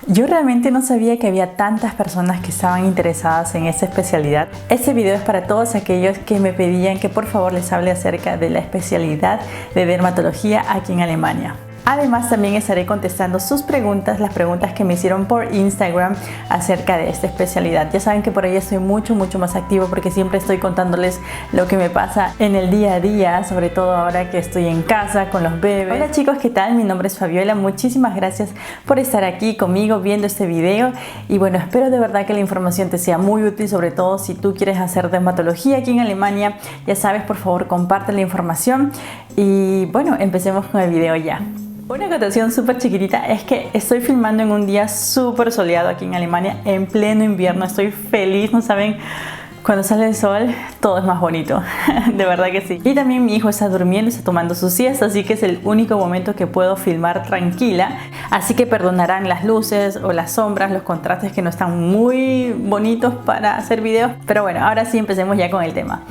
Yo realmente no sabía que había tantas personas que estaban interesadas en esta especialidad. Este video es para todos aquellos que me pedían que por favor les hable acerca de la especialidad de dermatología aquí en Alemania. Además, también estaré contestando sus preguntas, las preguntas que me hicieron por Instagram acerca de esta especialidad. Ya saben que por ahí estoy mucho más activo porque siempre estoy contándoles lo que me pasa en el día a día, sobre todo ahora que estoy en casa con los bebés. Hola chicos, ¿qué tal? Mi nombre es Fabiola. Muchísimas gracias por estar aquí conmigo viendo este video. Y bueno, espero de verdad que la información te sea muy útil, sobre todo si tú quieres hacer dermatología aquí en Alemania. Ya sabes, por favor, comparte la información. Y bueno, empecemos con el video ya. Una acotación súper chiquitita es que estoy filmando en un día súper soleado aquí en Alemania, en pleno invierno. Estoy feliz, no saben, cuando sale el sol todo es más bonito, de verdad que sí. Y también mi hijo está durmiendo, está tomando su siesta, así que es el único momento que puedo filmar tranquila. Así que perdonarán las luces o las sombras, los contrastes que no están muy bonitos para hacer videos. Pero bueno, ahora sí empecemos ya con el tema.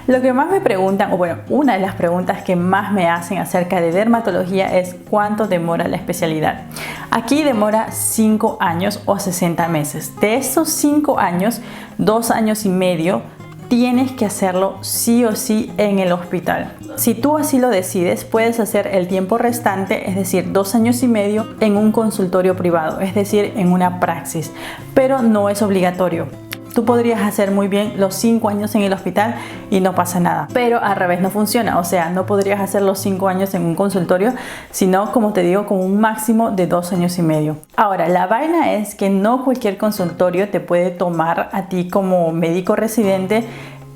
Lo que más me preguntan, o bueno, una de las preguntas que más me hacen acerca de dermatología es ¿cuánto demora la especialidad? Aquí demora 5 años o 60 meses. De estos 5 años, 2 años y medio tienes que hacerlo sí o sí en el hospital. Si tú así lo decides, puedes hacer el tiempo restante, es decir, 2 años y medio en un consultorio privado, es decir, en una praxis, pero no es obligatorio. Tú podrías hacer muy bien los 5 años en el hospital y no pasa nada, pero al revés no funciona, o sea, no podrías hacer los 5 años en un consultorio, sino, como te digo, con un máximo de 2 años y medio. Ahora, la vaina es que no cualquier consultorio te puede tomar a ti como médico residente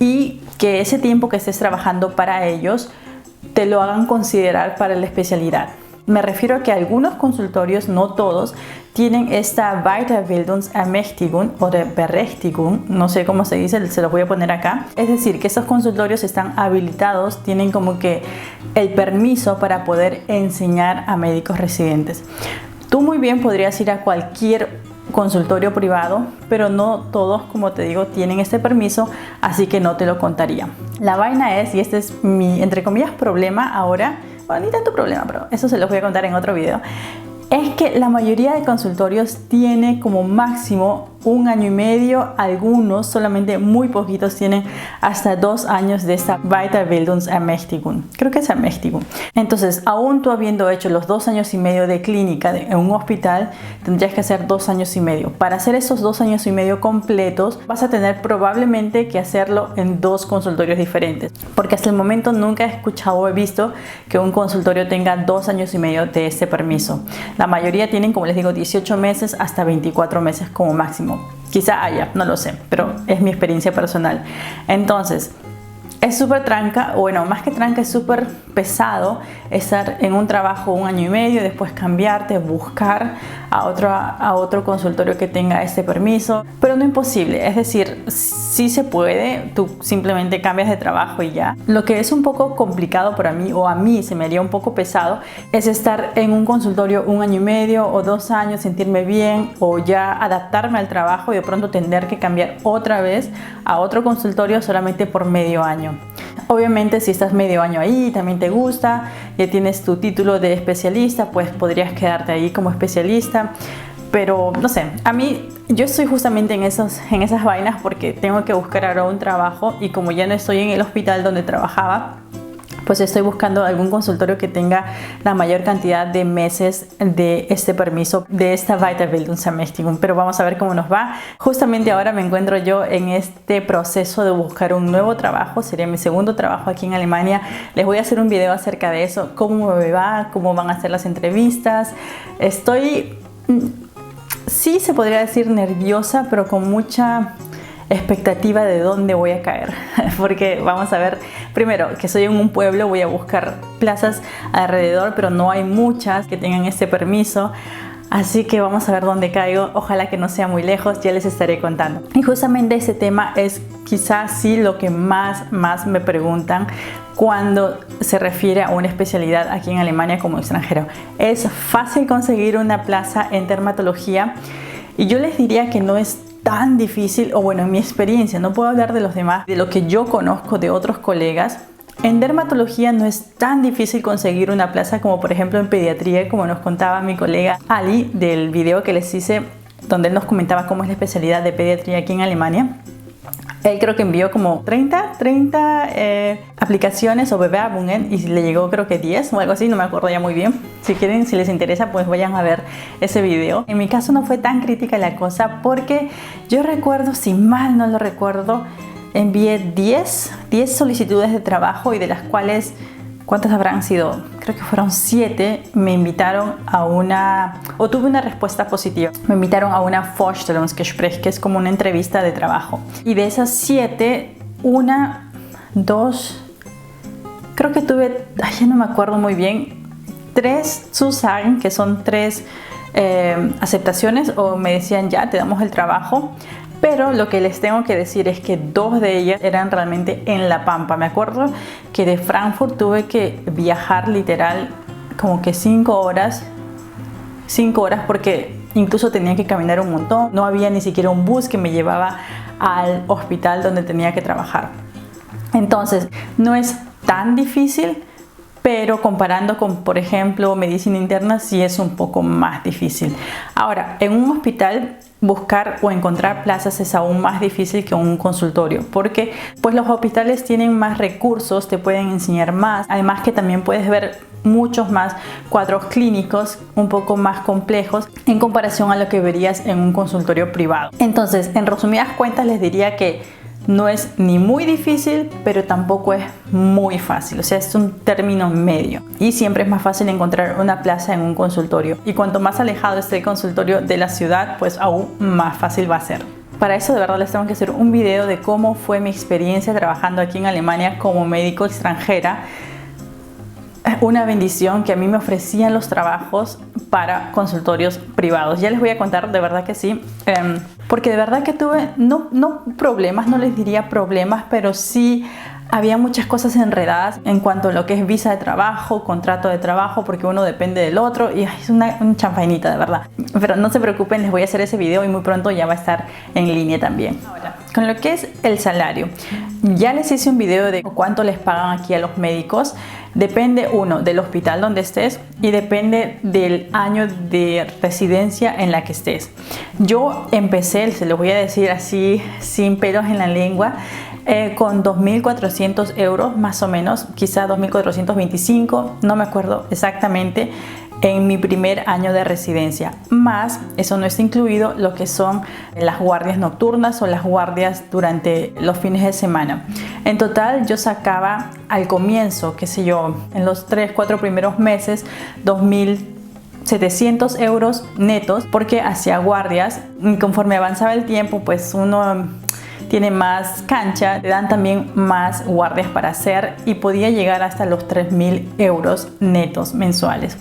y que ese tiempo que estés trabajando para ellos te lo hagan considerar para la especialidad. Me refiero a que algunos consultorios, no todos, tienen esta Weiterbildungsermächtigung o Berechtigung, no sé cómo se dice, se los voy a poner acá. Es decir, que estos consultorios están habilitados, tienen como que el permiso para poder enseñar a médicos residentes. Tú muy bien podrías ir a cualquier consultorio privado, pero no todos, como te digo, tienen este permiso, así que no te lo contaría. La vaina es, y este es mi, entre comillas, problema ahora, bueno, ni tanto problema, pero eso se los voy a contar en otro video, es que la mayoría de consultorios tiene como máximo 1 año y medio, algunos, solamente muy poquitos, tienen hasta 2 años de esta Weiterbildungsermächtigung. Creo que es Ermächtigung. Entonces, aún tú habiendo hecho los 2 años y medio de clínica en un hospital, tendrías que hacer 2 años y medio. Para hacer esos 2 años y medio completos, vas a tener probablemente que hacerlo en 2 consultorios diferentes. Porque hasta el momento nunca he escuchado o he visto que un consultorio tenga 2 años y medio de este permiso. La mayoría tienen, como les digo, 18 meses hasta 24 meses como máximo. Quizá haya, no lo sé, pero es mi experiencia personal. Entonces, es súper tranca, bueno, más que tranca, es súper pesado estar en un trabajo 1 año y medio, después cambiarte, buscar a otro consultorio que tenga este permiso, pero no imposible, es decir, sí se puede, tú simplemente cambias de trabajo y ya. Lo que es un poco complicado para mí, o a mí se me haría un poco pesado, es estar en un consultorio 1 año y medio o 2 años, sentirme bien o ya adaptarme al trabajo y de pronto tener que cambiar otra vez a otro consultorio solamente por medio año. Obviamente si estás medio año ahí y también te gusta, ya tienes tu título de especialista, pues podrías quedarte ahí como especialista. Pero no sé, a mí, yo estoy justamente en esas vainas porque tengo que buscar ahora un trabajo y como ya no estoy en el hospital donde trabajaba, pues estoy buscando algún consultorio que tenga la mayor cantidad de meses de este permiso, de esta Weiterbildungsermächtigung. Pero vamos a ver cómo nos va. Justamente ahora me encuentro yo en este proceso de buscar un nuevo trabajo. Sería mi segundo trabajo aquí en Alemania. Les voy a hacer un video acerca de eso, cómo me va, cómo van a ser las entrevistas. Estoy, sí se podría decir nerviosa, pero con mucha expectativa de dónde voy a caer, porque vamos a ver, primero que soy en un pueblo, voy a buscar plazas alrededor, pero no hay muchas que tengan este permiso, así que vamos a ver dónde caigo. Ojalá que no sea muy lejos, ya les estaré contando. Y justamente este tema es quizás sí lo que más me preguntan cuando se refiere a una especialidad aquí en Alemania como extranjero. ¿Es fácil conseguir una plaza en dermatología? Y yo les diría que no es tan difícil, o bueno, en mi experiencia, no puedo hablar de los demás, de lo que yo conozco de otros colegas. En dermatología no es tan difícil conseguir una plaza como por ejemplo en pediatría, como nos contaba mi colega Ali del video que les hice, donde él nos comentaba cómo es la especialidad de pediatría aquí en Alemania. Él creo que envió como 30 aplicaciones o Bewerbungen y le llegó creo que 10 o algo así, no me acuerdo ya muy bien. Si quieren, si les interesa, pues vayan a ver ese video. En mi caso no fue tan crítica la cosa porque yo recuerdo, si mal no lo recuerdo, envié 10 solicitudes de trabajo y de las cuales, ¿cuántas habrán sido? Creo que fueron 7. Me invitaron a o tuve una respuesta positiva. Me invitaron a una Vorstellungsgespräch, que es como una entrevista de trabajo. Y de esas 7, creo que tuve, ya no me acuerdo muy bien, 3 Zusagen, que son 3 aceptaciones, o me decían ya, te damos el trabajo. Pero lo que les tengo que decir es que 2 de ellas eran realmente en La Pampa. Me acuerdo que de Frankfurt tuve que viajar literal como que 5 horas porque incluso tenía que caminar un montón. No había ni siquiera un bus que me llevaba al hospital donde tenía que trabajar. Entonces, no es tan difícil, pero comparando con, por ejemplo, medicina interna, sí es un poco más difícil. Ahora, en un hospital buscar o encontrar plazas es aún más difícil que un consultorio, porque pues los hospitales tienen más recursos, te pueden enseñar más, además que también puedes ver muchos más cuadros clínicos un poco más complejos en comparación a lo que verías en un consultorio privado. Entonces, en resumidas cuentas, les diría que no es ni muy difícil, pero tampoco es muy fácil. O sea, es un término medio. Y siempre es más fácil encontrar una plaza en un consultorio. Y cuanto más alejado esté el consultorio de la ciudad, pues aún más fácil va a ser. Para eso de verdad les tengo que hacer un video de cómo fue mi experiencia trabajando aquí en Alemania como médico extranjera. Una bendición que a mí me ofrecían los trabajos para consultorios privados. Ya les voy a contar, de verdad que sí. Porque de verdad que tuve, no problemas, no les diría problemas, pero sí había muchas cosas enredadas en cuanto a lo que es visa de trabajo, contrato de trabajo, porque uno depende del otro y es una chanfainita de verdad. Pero no se preocupen, les voy a hacer ese video y muy pronto ya va a estar en línea también. Ahora, con lo que es el salario, ya les hice un video de cuánto les pagan aquí a los médicos. Depende del hospital donde estés y depende del año de residencia en la que estés. Yo empecé, se lo voy a decir así sin pelos en la lengua, con 2.400 euros más o menos, quizá 2.425, no me acuerdo exactamente, en mi primer año de residencia. Más, eso no está incluido lo que son las guardias nocturnas o las guardias durante los fines de semana. En total yo sacaba al comienzo, qué sé yo, en los 3-4 primeros meses, 2.700 euros netos, porque hacía guardias. Y conforme avanzaba el tiempo, pues uno tiene más cancha, te dan también más guardias para hacer y podía llegar hasta los 3.000 euros netos mensuales.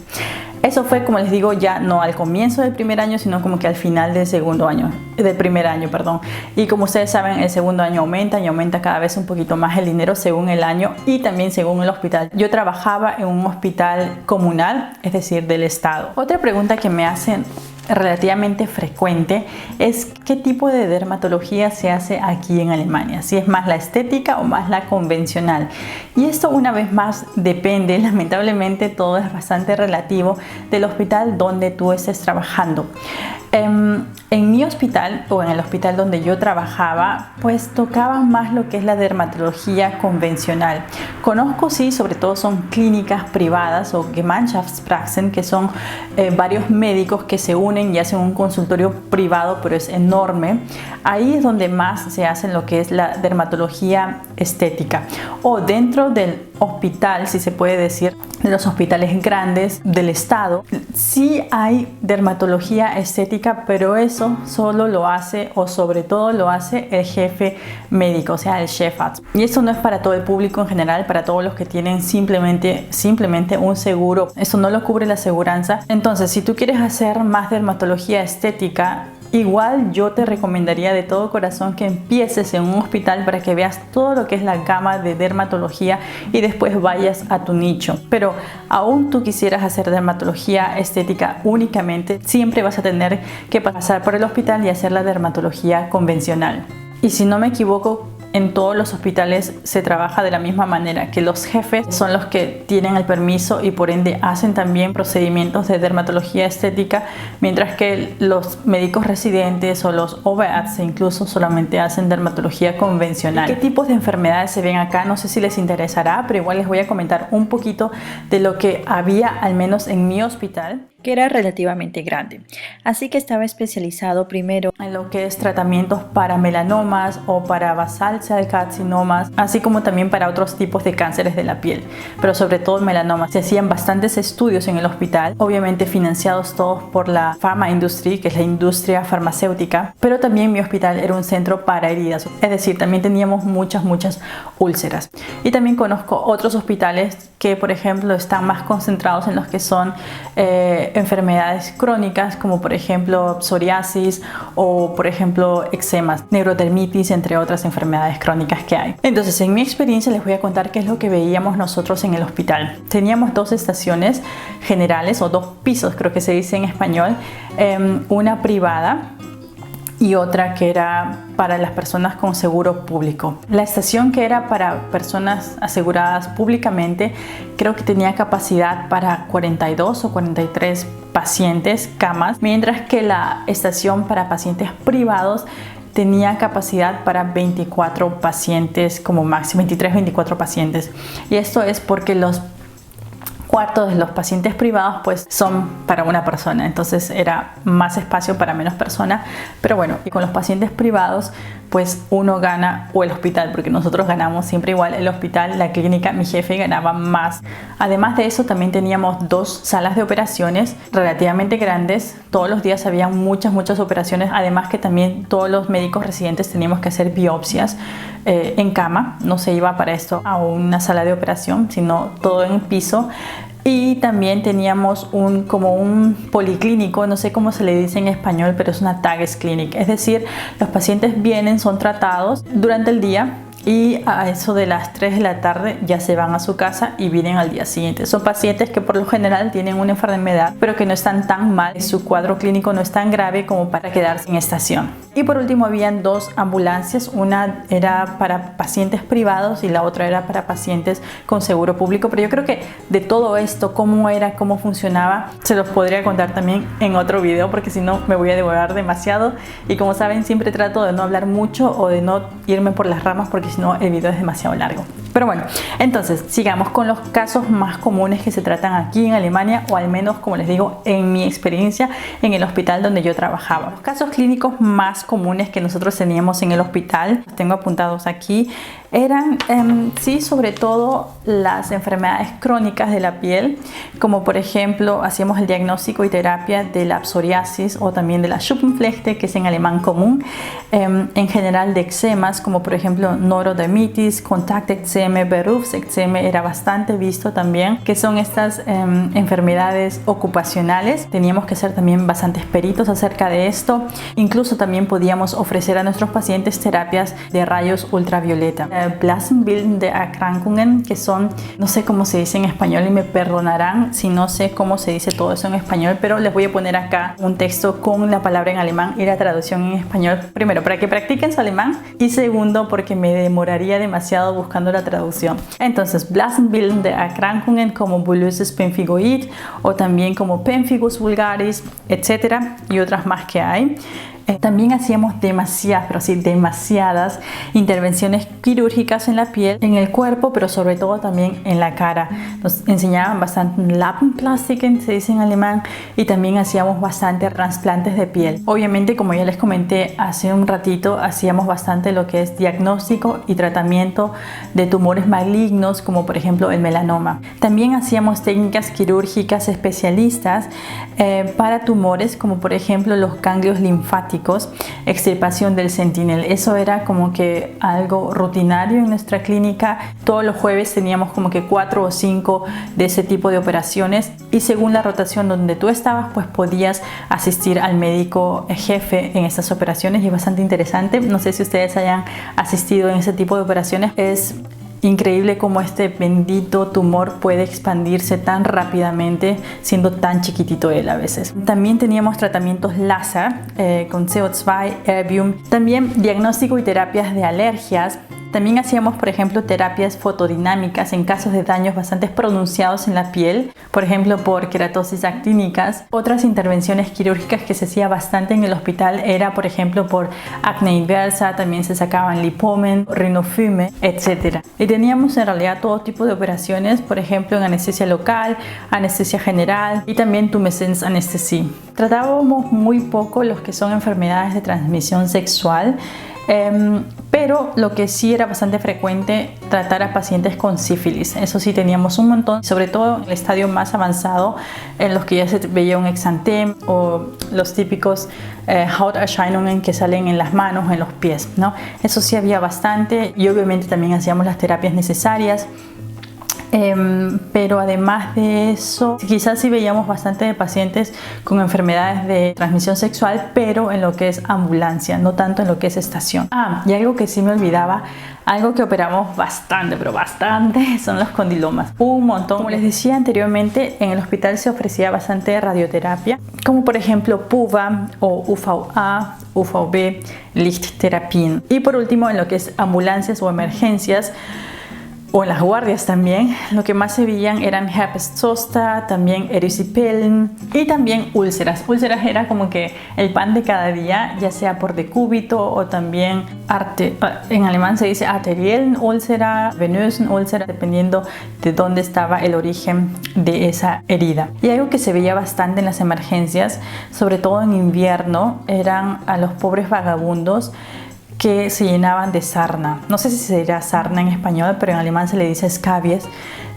Eso fue, como les digo, ya no al comienzo del primer año, sino como que al final del primer año, perdón. Y como ustedes saben, el segundo año aumenta y aumenta cada vez un poquito más el dinero según el año y también según el hospital. Yo trabajaba en un hospital comunal, es decir, del estado. Otra pregunta que me hacen relativamente frecuente es qué tipo de dermatología se hace aquí en Alemania, si es más la estética o más la convencional. Y esto una vez más depende, lamentablemente todo es bastante relativo del hospital donde tú estés trabajando. En mi hospital o en el hospital donde yo trabajaba, pues tocaban más lo que es la dermatología convencional. Conozco, sí, sobre todo son clínicas privadas o Gemeinschaftspraxen, que son varios médicos que se unen y hacen un consultorio privado, pero es enorme. Ahí es donde más se hace lo que es la dermatología estética. O dentro del hospital, si se puede decir, de los hospitales grandes del estado, sí hay dermatología estética, pero eso solo lo hace, o sobre todo lo hace el jefe médico, o sea, el Chefarzt. Y esto no es para todo el público en general, para todos los que tienen simplemente un seguro. Eso no lo cubre la aseguranza. Entonces, si tú quieres hacer más dermatología estética, igual yo te recomendaría de todo corazón que empieces en un hospital para que veas todo lo que es la gama de dermatología y después vayas a tu nicho. Pero aún tú quisieras hacer dermatología estética únicamente, siempre vas a tener que pasar por el hospital y hacer la dermatología convencional. Y si no me equivoco, en todos los hospitales se trabaja de la misma manera, que los jefes son los que tienen el permiso y por ende hacen también procedimientos de dermatología estética, mientras que los médicos residentes o los OVADs incluso solamente hacen dermatología convencional. ¿Qué tipos de enfermedades se ven acá? No sé si les interesará, pero igual les voy a comentar un poquito de lo que había, al menos en mi hospital, que era relativamente grande. Así que estaba especializado primero en lo que es tratamientos para melanomas o para basal cell carcinomas, así como también para otros tipos de cánceres de la piel, pero sobre todo melanomas. Se hacían bastantes estudios en el hospital, obviamente financiados todos por la pharma industry, que es la industria farmacéutica, pero también mi hospital era un centro para heridas, es decir, también teníamos muchas úlceras. Y también conozco otros hospitales que, por ejemplo, están más concentrados en los que son enfermedades crónicas, como por ejemplo psoriasis o por ejemplo eczemas, neurodermitis, entre otras enfermedades crónicas que hay. Entonces, en mi experiencia les voy a contar qué es lo que veíamos nosotros en el hospital. Teníamos dos estaciones generales, o dos pisos creo que se dice en español, una privada y otra que era para las personas con seguro público. La estación que era para personas aseguradas públicamente creo que tenía capacidad para 42 o 43 pacientes, camas, mientras que la estación para pacientes privados tenía capacidad para 24 pacientes como máximo, 23-24 pacientes. Y esto es porque los cuartos de los pacientes privados pues son para una persona, entonces era más espacio para menos personas, pero bueno, y con los pacientes privados pues uno gana, o el hospital, porque nosotros ganamos siempre igual, el hospital, la clínica, mi jefe ganaba más. Además de eso también teníamos dos salas de operaciones relativamente grandes, todos los días había muchas operaciones, además que también todos los médicos residentes teníamos que hacer biopsias en cama, no se iba para esto a una sala de operación, sino todo en piso. Y también teníamos como un policlínico, no sé cómo se le dice en español, pero es una Tagesclinik. Es decir, los pacientes vienen, son tratados durante el día y a eso de las 3 de la tarde ya se van a su casa y vienen al día siguiente. Son pacientes que por lo general tienen una enfermedad, pero que no están tan mal, su cuadro clínico no es tan grave como para quedarse en estación. Y por último habían dos ambulancias, una era para pacientes privados y la otra era para pacientes con seguro público, pero yo creo que de todo esto, cómo era, cómo funcionaba, se los podría contar también en otro video, porque si no me voy a devorar demasiado, y como saben siempre trato de no hablar mucho o de no irme por las ramas, porque si no el video es demasiado largo. Pero bueno, entonces sigamos con los casos más comunes que se tratan aquí en Alemania, o al menos, como les digo, en mi experiencia en el hospital donde yo trabajaba. Los casos clínicos más comunes que nosotros teníamos en el hospital, los tengo apuntados aquí, eran sí, sobre todo las enfermedades crónicas de la piel, como por ejemplo hacíamos el diagnóstico y terapia de la psoriasis o también de la Schuppenflechte, que es en alemán común, en general de eczemas, como por ejemplo neurodermitis, Kontaktexeme, Berufsexeme era bastante visto también, que son estas enfermedades ocupacionales. Teníamos que ser también bastantes peritos acerca de esto. Incluso también podíamos ofrecer a nuestros pacientes terapias de rayos ultravioleta. Blasenbildende Erkrankungen, que son, no sé cómo se dice en español y me perdonarán si no sé cómo se dice todo eso en español, pero les voy a poner acá un texto con la palabra en alemán y la traducción en español, primero para que practiquen su alemán y segundo porque me demoraría demasiado buscando la traducción. Entonces, Blasenbildende Erkrankungen como Bulosis pemphigoid o también como Pemphigus vulgaris, etcétera, y otras más que hay. También hacíamos demasiadas, pero sí demasiadas intervenciones quirúrgicas en la piel, en el cuerpo, pero sobre todo también en la cara. Nos enseñaban bastante Lappenplastiken, se dice en alemán, y también hacíamos bastante trasplantes de piel. Obviamente, como ya les comenté hace un ratito, hacíamos bastante lo que es diagnóstico y tratamiento de tumores malignos, como por ejemplo el melanoma. También hacíamos técnicas quirúrgicas especialistas para tumores, como por ejemplo los ganglios linfáticos, extirpación del sentinel. Eso era como que algo rutinario en nuestra clínica. Todos los jueves teníamos como que 4 o 5 de ese tipo de operaciones, y según la rotación donde tú estabas pues podías asistir al médico jefe en estas operaciones, y es bastante interesante. No sé si ustedes hayan asistido en ese tipo de operaciones. Es increíble cómo este bendito tumor puede expandirse tan rápidamente siendo tan chiquitito él a veces. También teníamos tratamientos láser con CO2, erbium, también diagnóstico y terapias de alergias, También hacíamos, por ejemplo, terapias fotodinámicas en casos de daños bastante pronunciados en la piel, por ejemplo, por queratosis actínicas. Otras intervenciones quirúrgicas que se hacía bastante en el hospital era, por ejemplo, por acné inversa, también se sacaban lipomen, rinofume, etc. Y teníamos en realidad todo tipo de operaciones, por ejemplo, en anestesia local, anestesia general y también tumescence anestesia. Tratábamos muy poco los que son enfermedades de transmisión sexual, pero lo que sí era bastante frecuente, tratar a pacientes con sífilis. Eso sí teníamos un montón, sobre todo en el estadio más avanzado, en los que ya se veía un exantema o los típicos Hauterscheinungen que salen en las manos, en los pies, ¿no? Eso sí había bastante, y obviamente también hacíamos las terapias necesarias. Pero además de eso, quizás sí veíamos bastante de pacientes con enfermedades de transmisión sexual, pero en lo que es ambulancia, no tanto en lo que es estación. Y algo que sí me olvidaba, algo que operamos bastante, pero bastante, son los condilomas. Un montón. Como les decía anteriormente, en el hospital se ofrecía bastante radioterapia, como por ejemplo PUVA o UVA, UVB, Lichttherapien. Y por último, en lo que es ambulancias o emergencias, o en las guardias también, lo que más se veían eran herpes zoster, también erysipelen y también úlceras. Úlceras era como que el pan de cada día, ya sea por decúbito o también en alemán se dice arteriellen úlcera, venösen úlcera, dependiendo de dónde estaba el origen de esa herida. Y algo que se veía bastante en las emergencias, sobre todo en invierno, eran a los pobres vagabundos que se llenaban de sarna. No sé si se dirá sarna en español, pero en alemán se le dice scabies,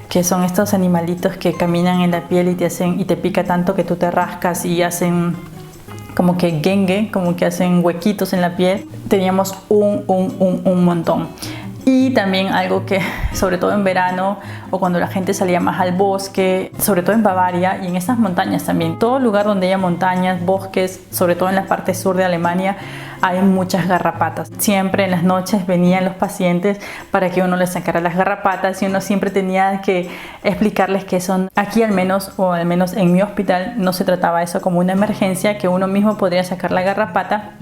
que son estos animalitos que caminan en la piel y te pica tanto que tú te rascas y hacen como que dengue, como que hacen huequitos en la piel. Teníamos un montón. Y también algo que, sobre todo en verano o cuando la gente salía más al bosque, sobre todo en Bavaria y en estas montañas también, todo lugar donde haya montañas, bosques, sobre todo en la parte sur de Alemania, hay muchas garrapatas. Siempre en las noches venían los pacientes para que uno les sacara las garrapatas y uno siempre tenía que explicarles que son, aquí al menos, o al menos en mi hospital, no se trataba eso como una emergencia, que uno mismo podría sacar la garrapata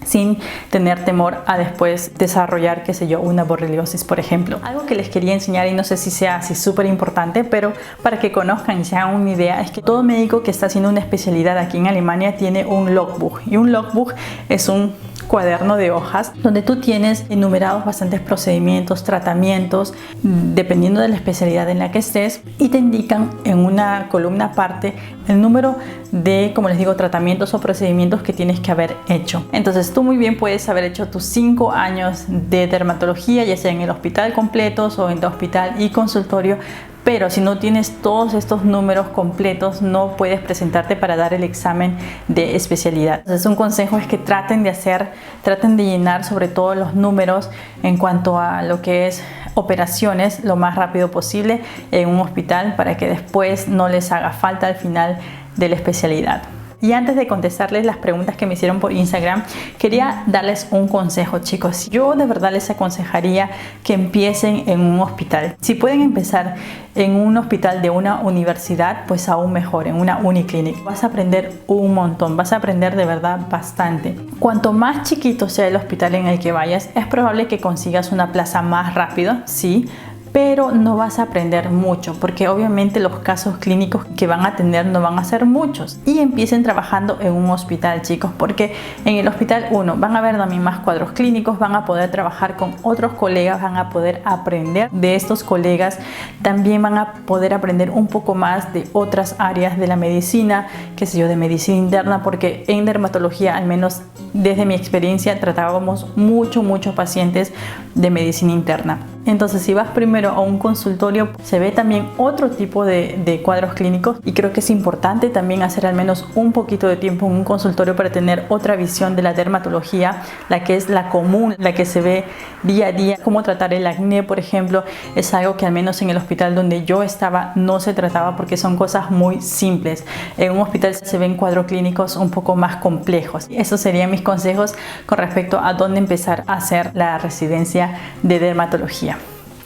sin tener temor a después desarrollar, qué sé yo, una borreliosis, por ejemplo. Algo que les quería enseñar, y no sé si sea así súper importante, pero para que conozcan y se hagan una idea, es que todo médico que está haciendo una especialidad aquí en Alemania tiene un Logbuch, y un Logbuch es un cuaderno de hojas donde tú tienes enumerados bastantes procedimientos, tratamientos, dependiendo de la especialidad en la que estés, y te indican en una columna aparte el número de, como les digo, tratamientos o procedimientos que tienes que haber hecho. Entonces tú muy bien puedes haber hecho tus 5 años de dermatología, ya sea en el hospital completos o en el hospital y consultorio, pero si no tienes todos estos números completos, no puedes presentarte para dar el examen de especialidad. Entonces un consejo es que traten de llenar sobre todo los números en cuanto a lo que es operaciones lo más rápido posible en un hospital, para que después no les haga falta al final de la especialidad. Y antes de contestarles las preguntas que me hicieron por Instagram, quería darles un consejo, chicos. Yo de verdad les aconsejaría que empiecen en un hospital. Si pueden empezar en un hospital de una universidad, pues aún mejor, en una uniclinic. Vas a aprender un montón, vas a aprender de verdad bastante. Cuanto más chiquito sea el hospital en el que vayas, es probable que consigas una plaza más rápido, sí, pero no vas a aprender mucho, porque obviamente los casos clínicos que van a tener no van a ser muchos. Y empiecen trabajando en un hospital, chicos, porque en el hospital van a ver también más cuadros clínicos, van a poder trabajar con otros colegas, van a poder aprender de estos colegas, también van a poder aprender un poco más de otras áreas de la medicina, qué sé yo, de medicina interna, porque en dermatología, al menos desde mi experiencia, tratábamos muchos pacientes de medicina interna. Entonces, si vas primero a un consultorio, se ve también otro tipo de cuadros clínicos, y creo que es importante también hacer al menos un poquito de tiempo en un consultorio para tener otra visión de la dermatología, la que es la común, la que se ve día a día. Cómo tratar el acné, por ejemplo, es algo que al menos en el hospital donde yo estaba no se trataba, porque son cosas muy simples. En un hospital se ven cuadros clínicos un poco más complejos. Esos serían mis consejos con respecto a dónde empezar a hacer la residencia de dermatología.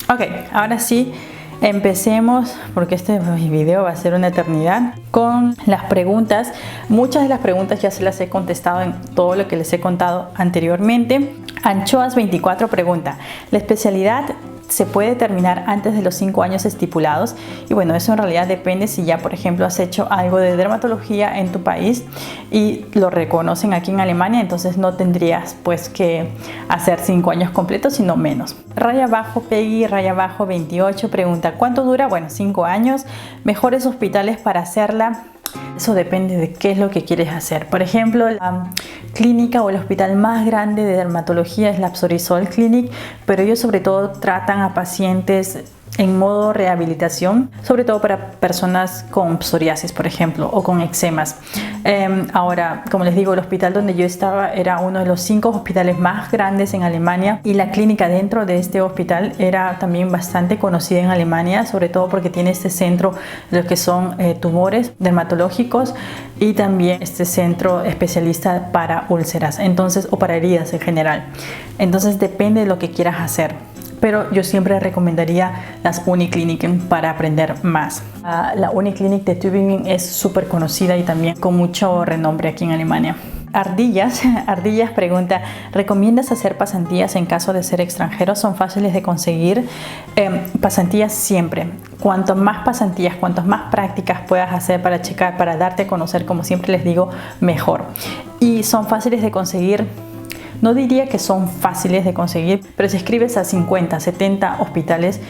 Ok, ahora sí, empecemos, porque este video va a ser una eternidad, con las preguntas. Muchas de las preguntas ya se las he contestado en todo lo que les he contado anteriormente. Anchoas24 pregunta, ¿la especialidad se puede terminar antes de los 5 años estipulados? Y bueno, eso en realidad depende si ya, por ejemplo, has hecho algo de dermatología en tu país y lo reconocen aquí en Alemania, entonces no tendrías pues que hacer 5 años completos, sino menos. Peggy 28 pregunta, ¿cuánto dura? Bueno, 5 años. ¿Mejores hospitales para hacerla? Eso depende de qué es lo que quieres hacer. Por ejemplo, la clínica o el hospital más grande de dermatología es la Psorisol Clinic, pero ellos sobre todo tratan a pacientes en modo rehabilitación, sobre todo para personas con psoriasis, por ejemplo, o con eczemas. Ahora, como les digo, el hospital donde yo estaba era uno de los 5 hospitales más grandes en Alemania, y la clínica dentro de este hospital era también bastante conocida en Alemania, sobre todo porque tiene este centro de lo que son tumores dermatológicos y también este centro especialista para úlceras, entonces, o para heridas en general. Entonces depende de lo que quieras hacer. Pero yo siempre recomendaría las Unikliniken para aprender más. La Uniklinik de Tübingen es súper conocida y también con mucho renombre aquí en Alemania. Ardillas pregunta, ¿recomiendas hacer pasantías en caso de ser extranjero? ¿Son fáciles de conseguir? Pasantías siempre. Cuanto más pasantías, cuantas más prácticas puedas hacer para checar, para darte a conocer, como siempre les digo, mejor. Y son fáciles de conseguir. No diría que son fáciles de conseguir, pero si escribes a 50, 70 hospitales,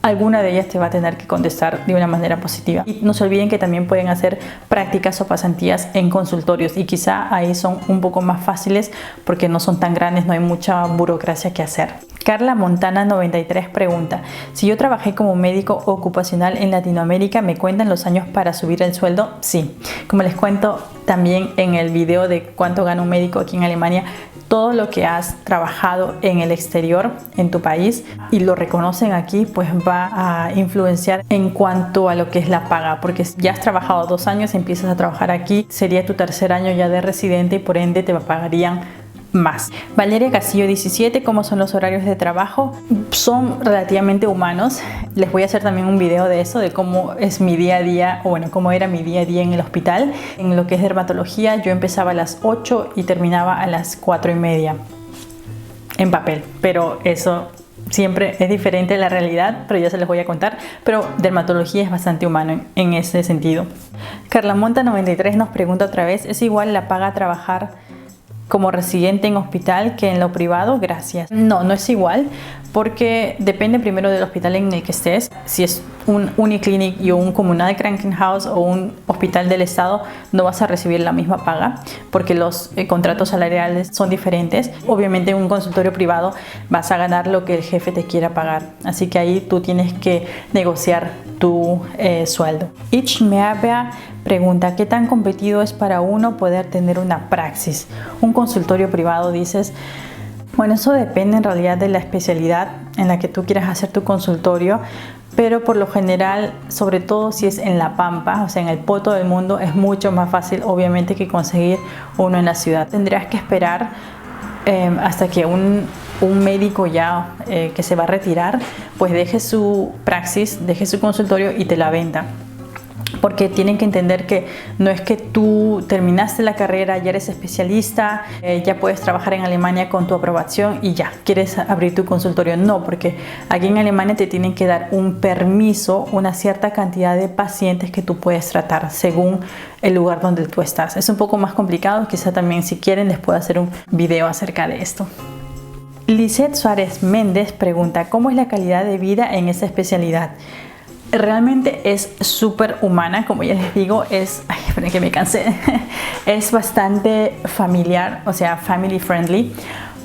alguna de ellas te va a tener que contestar de una manera positiva. Y no se olviden que también pueden hacer prácticas o pasantías en consultorios, y quizá ahí son un poco más fáciles porque no son tan grandes, no hay mucha burocracia que hacer. Carla Montana 93 pregunta, si yo trabajé como médico ocupacional en Latinoamérica, ¿me cuentan los años para subir el sueldo? Sí, como les cuento también en el video de cuánto gana un médico aquí en Alemania, todo lo que has trabajado en el exterior, en tu país, y lo reconocen aquí, pues va a influenciar en cuanto a lo que es la paga, porque si ya has trabajado 2 años, empiezas a trabajar aquí, sería tu tercer año ya de residente y por ende te pagarían más. Valeria Castillo 17, ¿cómo son los horarios de trabajo? Son relativamente humanos. Les voy a hacer también un video de eso, de cómo es mi día a día, o bueno, cómo era mi día a día en el hospital. En lo que es dermatología, yo empezaba a las 8 y terminaba a las 4:30 en papel, pero eso siempre es diferente de la realidad, pero ya se les voy a contar. Pero dermatología es bastante humano en ese sentido. Carla Monta 93 nos pregunta otra vez, ¿es igual la paga a trabajar como residente en hospital que en lo privado? Gracias. No, no es igual, porque depende primero del hospital en el que estés. Si es un Uniklinik y un Kommunal Krankenhaus o un hospital del estado, no vas a recibir la misma paga porque los contratos salariales son diferentes. Obviamente en un consultorio privado vas a ganar lo que el jefe te quiera pagar, así que ahí tú tienes que negociar tu sueldo. Ichmeabea pregunta, ¿qué tan competido es para uno poder tener una praxis? Un consultorio privado, dices. Bueno, eso depende en realidad de la especialidad en la que tú quieras hacer tu consultorio, pero por lo general, sobre todo si es en La Pampa, o sea en el poto del mundo, es mucho más fácil obviamente que conseguir uno en la ciudad. Tendrías que esperar hasta que un médico ya que se va a retirar, pues deje su praxis, deje su consultorio y te la venda. Porque tienen que entender que no es que tú terminaste la carrera, ya eres especialista, ya puedes trabajar en Alemania con tu aprobación y ya quieres abrir tu consultorio. No, porque aquí en Alemania te tienen que dar un permiso, una cierta cantidad de pacientes que tú puedes tratar según el lugar donde tú estás. Es un poco más complicado, quizá también si quieren les puedo hacer un video acerca de esto. Lisette Suárez Méndez pregunta, ¿cómo es la calidad de vida en esa especialidad? Realmente es súper humana, como ya les digo, esperen que me cansé, es bastante familiar, o sea, family friendly,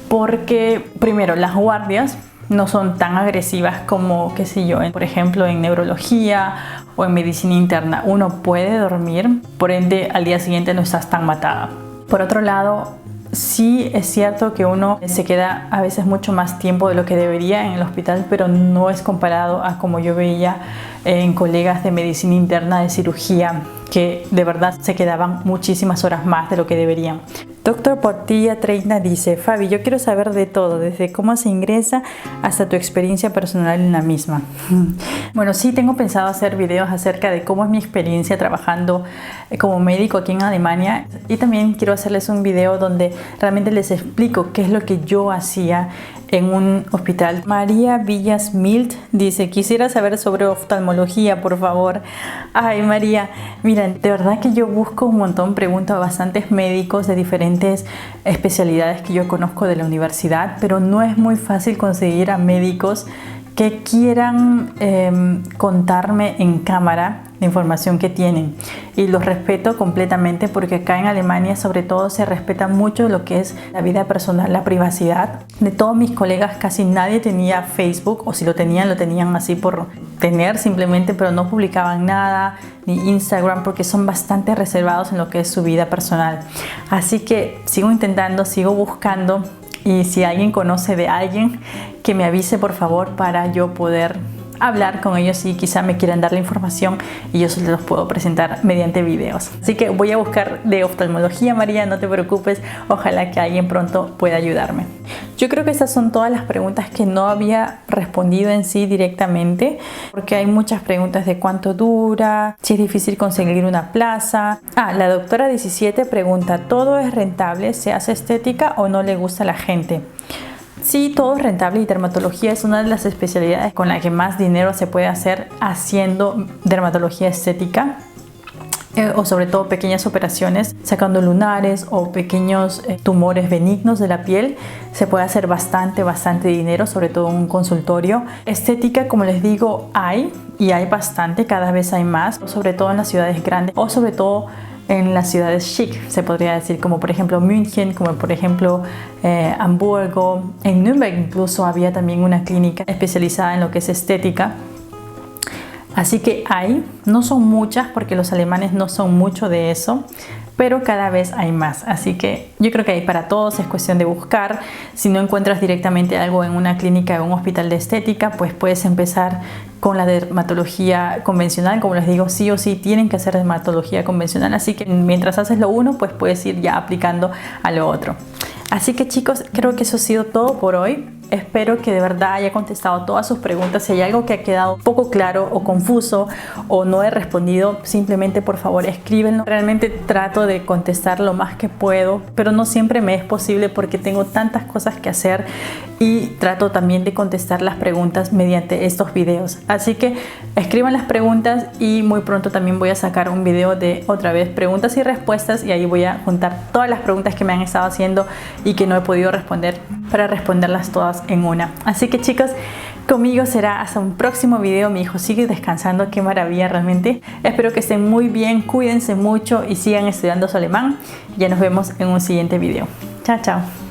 porque primero las guardias no son tan agresivas como, qué sé yo, por ejemplo en neurología o en medicina interna. Uno puede dormir, por ende al día siguiente no estás tan matada. Por otro lado, sí es cierto que uno se queda a veces mucho más tiempo de lo que debería en el hospital, pero no es comparado a como yo veía en colegas de medicina interna, de cirugía, que de verdad se quedaban muchísimas horas más de lo que deberían. Doctor Portilla Treina dice: Fabi, yo quiero saber de todo, desde cómo se ingresa hasta tu experiencia personal en la misma. Bueno, sí tengo pensado hacer videos acerca de cómo es mi experiencia trabajando como médico aquí en Alemania, y también quiero hacerles un video donde realmente les explico qué es lo que yo hacía en un hospital. María Villas Mild dice: quisiera saber sobre oftalmología, por favor. Ay, María, miren, de verdad que yo busco un montón, pregunto a bastantes médicos de diferentes especialidades que yo conozco de la universidad, pero no es muy fácil conseguir a médicos que quieran contarme en cámara la información que tienen, y los respeto completamente, porque acá en Alemania sobre todo se respeta mucho lo que es la vida personal, la privacidad. De todos mis colegas casi nadie tenía Facebook, o si lo tenían así por tener simplemente, pero no publicaban nada, ni Instagram, porque son bastante reservados en lo que es su vida personal. Así que sigo intentando, sigo buscando, y si alguien conoce de alguien, que me avise por favor para yo poder hablar con ellos y quizá me quieran dar la información y yo se los puedo presentar mediante videos. Así que voy a buscar de oftalmología, María, no te preocupes, ojalá que alguien pronto pueda ayudarme. Yo creo que estas son todas las preguntas que no había respondido en sí directamente, porque hay muchas preguntas de cuánto dura, si es difícil conseguir una plaza. La doctora 17 pregunta: ¿todo es rentable? ¿Se hace estética o no le gusta a la gente? Sí, todo es rentable, y dermatología es una de las especialidades con la que más dinero se puede hacer haciendo dermatología estética, o sobre todo pequeñas operaciones, sacando lunares o pequeños tumores benignos de la piel. Se puede hacer bastante dinero, sobre todo en un consultorio. Estética, como les digo, hay bastante, cada vez hay más, sobre todo en las ciudades grandes, o sobre todo en las ciudades chic, se podría decir, como por ejemplo München, como por ejemplo Hamburgo. En Nürnberg incluso había también una clínica especializada en lo que es estética. Así que no son muchas, porque los alemanes no son mucho de eso, pero cada vez hay más. Así que yo creo que hay para todos, es cuestión de buscar. Si no encuentras directamente algo en una clínica o un hospital de estética, pues puedes empezar con la dermatología convencional. Como les digo, sí o sí tienen que hacer dermatología convencional, así que mientras haces lo uno, pues puedes ir ya aplicando a lo otro. Así que chicos, creo que eso ha sido todo por hoy. Espero que de verdad haya contestado todas sus preguntas. Si hay algo que ha quedado poco claro o confuso o no he respondido, simplemente por favor escríbenlo. Realmente trato de contestar lo más que puedo, pero no siempre me es posible porque tengo tantas cosas que hacer, y trato también de contestar las preguntas mediante estos videos. Así que escriban las preguntas, y muy pronto también voy a sacar un video de otra vez preguntas y respuestas, y ahí voy a juntar todas las preguntas que me han estado haciendo y que no he podido responder, para responderlas todas en una. Así que chicos, conmigo será hasta un próximo video. Mi hijo sigue descansando, qué maravilla realmente. Espero que estén muy bien, cuídense mucho y sigan estudiando su alemán. Ya nos vemos en un siguiente video. Chao, chao.